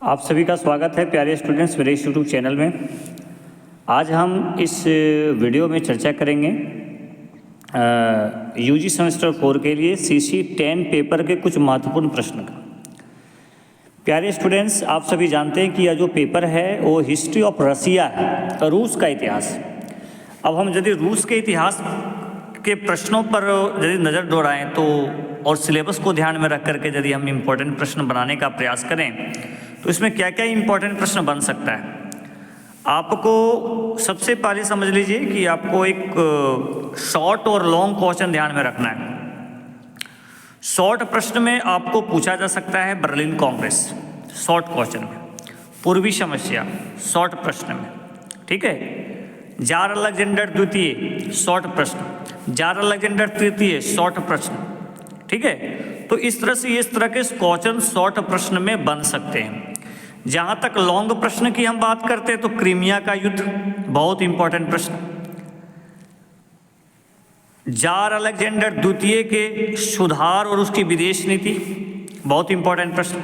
आप सभी का स्वागत है प्यारे स्टूडेंट्स मेरे यूट्यूब चैनल में। आज हम इस वीडियो में चर्चा करेंगे यूजी सेमेस्टर 4 के लिए सीसी 10 पेपर के कुछ महत्वपूर्ण प्रश्न का। प्यारे स्टूडेंट्स, आप सभी जानते हैं कि यह जो पेपर है वो हिस्ट्री ऑफ रसिया है, रूस का इतिहास। अब हम यदि रूस के इतिहास के प्रश्नों पर यदि नज़र दौड़ाएं तो और सिलेबस को ध्यान में रख करके यदि हम इम्पोर्टेंट प्रश्न बनाने का प्रयास करें तो इसमें क्या क्या इम्पोर्टेंट प्रश्न बन सकता है। आपको सबसे पहले समझ लीजिए कि आपको एक शॉर्ट और लॉन्ग क्वेश्चन ध्यान में रखना है। शॉर्ट प्रश्न में आपको पूछा जा सकता है बर्लिन कांग्रेस, शॉर्ट क्वेश्चन में। पूर्वी समस्या, शॉर्ट प्रश्न में, ठीक है। जार अलेक्जेंडर द्वितीय, शॉर्ट प्रश्न। जार अलेक्जेंडर तृतीय, शॉर्ट प्रश्न, ठीक है। तो इस तरह से इस तरह के क्वेश्चन शॉर्ट प्रश्न में बन सकते हैं। जहाँ तक लॉन्ग प्रश्न की हम बात करते हैं तो क्रीमिया का युद्ध, बहुत इंपॉर्टेंट प्रश्न। जार अलेक्जेंडर द्वितीय के सुधार और उसकी विदेश नीति, बहुत इंपॉर्टेंट प्रश्न।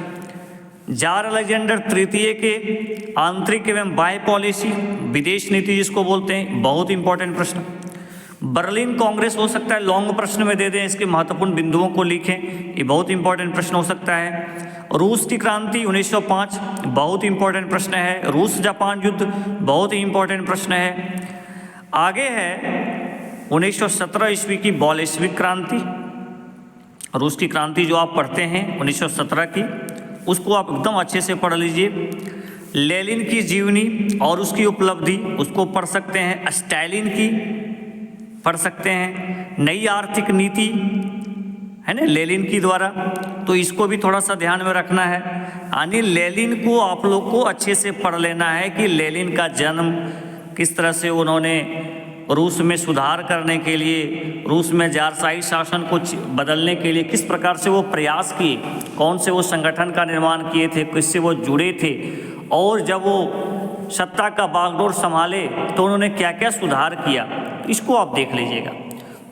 जार अलेक्जेंडर तृतीय के आंतरिक एवं बाह्य पॉलिसी, विदेश नीति जिसको बोलते हैं, बहुत इंपॉर्टेंट प्रश्न। बर्लिन कांग्रेस हो सकता है लॉन्ग प्रश्न में दे दें, इसके महत्वपूर्ण बिंदुओं को लिखें, ये बहुत इंपॉर्टेंट प्रश्न हो सकता है। रूस की क्रांति 1905, बहुत इंपॉर्टेंट प्रश्न है। रूस जापान युद्ध, बहुत ही इंपॉर्टेंट प्रश्न है। आगे है 1917 ईस्वी की बोल्शेविक क्रांति। रूस की क्रांति जो आप पढ़ते हैं 1917 की, उसको आप एकदम अच्छे से पढ़ लीजिए। लेनिन की जीवनी और उसकी उपलब्धि, उसको पढ़ सकते हैं। स्टालिन की पढ़ सकते हैं। नई आर्थिक नीति है ना लेनिन की द्वारा, तो इसको भी थोड़ा सा ध्यान में रखना है। यानी लेनिन को आप लोग को अच्छे से पढ़ लेना है कि लेनिन का जन्म किस तरह से उन्होंने रूस में सुधार करने के लिए, रूस में जारशाही शासन को बदलने के लिए किस प्रकार से वो प्रयास किए, कौन से वो संगठन का निर्माण किए थे, किससे वो जुड़े थे, और जब वो सत्ता का बागडोर संभाले तो उन्होंने क्या क्या सुधार किया, इसको आप देख लीजिएगा।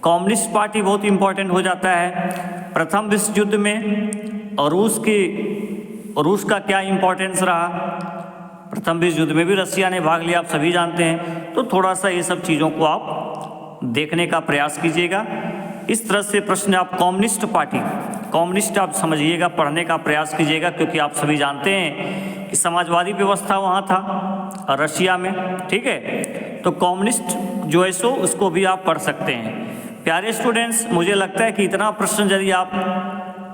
कम्युनिस्ट पार्टी बहुत इंपॉर्टेंट हो जाता है। प्रथम विश्व युद्ध में रूस का क्या इंपॉर्टेंस रहा, प्रथम विश्व युद्ध में भी रसिया ने भाग लिया, आप सभी जानते हैं। तो थोड़ा सा ये सब चीज़ों को आप देखने का प्रयास कीजिएगा। इस तरह से प्रश्न आप कम्युनिस्ट पार्टी, कम्युनिस्ट आप समझिएगा, पढ़ने का प्रयास कीजिएगा, क्योंकि आप सभी जानते हैं कि समाजवादी व्यवस्था वहाँ था रशिया में, ठीक है। तो कम्युनिस्ट जो है सो उसको भी आप पढ़ सकते हैं। प्यारे स्टूडेंट्स, मुझे लगता है कि इतना प्रश्न यदि आप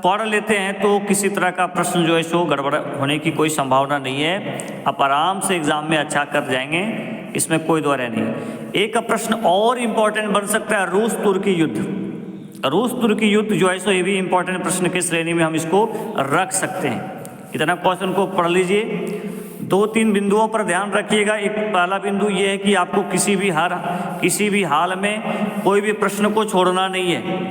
पढ़ लेते हैं तो किसी तरह का प्रश्न जो है सो गड़बड़ होने की कोई संभावना नहीं है। आप आराम से एग्जाम में अच्छा कर जाएंगे, इसमें कोई दो राय नहीं। एक प्रश्न और इम्पोर्टेंट बन सकता है, रूस तुर्की युद्ध। रूस तुर्की युद्ध जो है सो ये भी इम्पोर्टेंट प्रश्न की श्रेणी में हम इसको रख सकते हैं। इतना क्वेश्चन को पढ़ लीजिए। 2-3 बिंदुओं पर ध्यान रखिएगा। एक पहला बिंदु ये है कि आपको किसी भी हाल में कोई भी प्रश्न को छोड़ना नहीं है।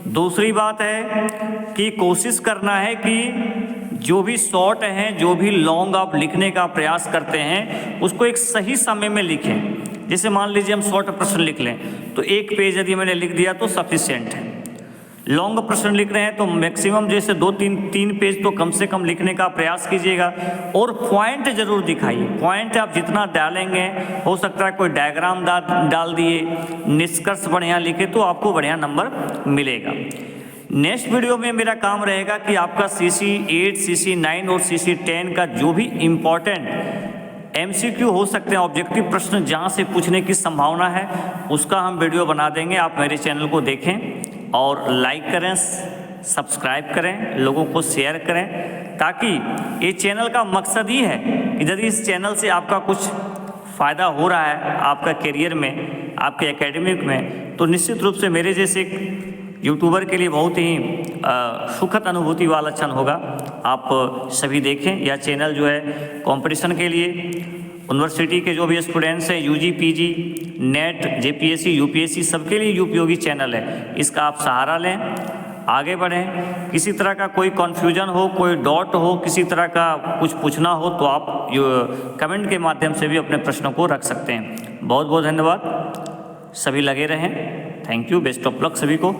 दूसरी बात है कि कोशिश करना है कि जो भी शॉर्ट हैं, जो भी लॉन्ग आप लिखने का प्रयास करते हैं, उसको एक सही समय में लिखें। जैसे मान लीजिए हम शॉर्ट प्रश्न लिख लें तो 1 पेज यदि मैंने लिख दिया तो सफिशिएंट है। लॉन्ग प्रश्न लिख रहे हैं तो मैक्सिमम जैसे 2-3 पेज तो कम से कम लिखने का प्रयास कीजिएगा। और पॉइंट जरूर दिखाइए। पॉइंट आप जितना डालेंगे, हो सकता है कोई डायग्राम डाल दिए, निष्कर्ष बढ़िया लिखे तो आपको बढ़िया नंबर मिलेगा। नेक्स्ट वीडियो में मेरा काम रहेगा कि आपका CC 8, CC 9 और CC 10 का जो भी इम्पोर्टेंट MCQ हो सकते हैं, ऑब्जेक्टिव प्रश्न जहाँ से पूछने की संभावना है, उसका हम वीडियो बना देंगे। आप मेरे चैनल को देखें और लाइक करें, सब्सक्राइब करें, लोगों को शेयर करें, ताकि ये चैनल का मकसद ही है कि यदि इस चैनल से आपका कुछ फ़ायदा हो रहा है आपका करियर में, आपके एकेडमिक में, तो निश्चित रूप से मेरे जैसे यूट्यूबर के लिए बहुत ही सुखद अनुभूति वाला क्षण होगा। आप सभी देखें। यह चैनल जो है कंपटीशन के लिए यूनिवर्सिटी के जो भी स्टूडेंट्स हैं, UG, PG, net, JPSC, UPSC सबके लिए उपयोगी चैनल है। इसका आप सहारा लें, आगे बढ़ें। किसी तरह का कोई कन्फ्यूजन हो, कोई डाउट हो, किसी तरह का कुछ पूछना हो तो आप कमेंट के माध्यम से भी अपने प्रश्नों को रख सकते हैं। बहुत बहुत धन्यवाद, सभी लगे रहें। Thank you, best of luck सभी को।